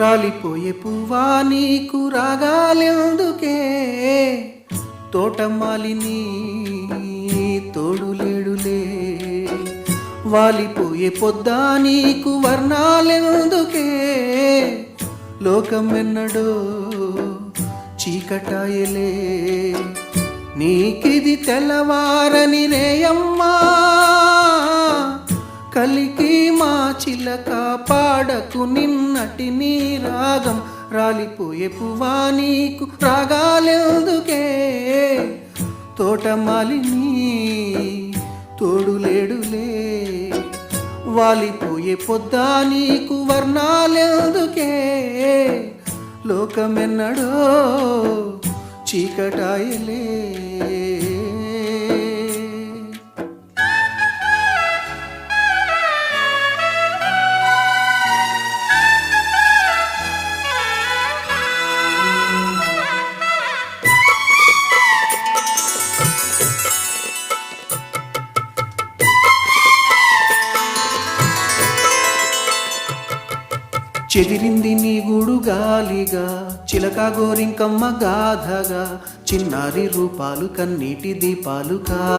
రాలిపోయే పువ్వా నీకు రాగాలెందుకే, తోటమాలిని తోడులేడులే. వాలిపోయే పొద్దా నీకు వర్ణాలెందుకే, లోకమెన్నడో చీకటాయలే. నీకిది తెల్లవారని రేయమ్మా, కలికి మా చిలక పాడకు నిన్నటి నీ రాగం. రాలిపోయే పువ్వా నీకు రాగాలెందుకే, తోటమాలిని తోడులేడులే. వాలిపోయే పొద్దా నీకు వర్ణాలెందుకే, లోకమెన్నడో చీకటాయలే. చెదిరింది నీ గూడు గాలిగా, చిలక గోరింకమ్మ గాథగా, చిన్నారి రూపాలు కన్నీటి దీపాలుగా.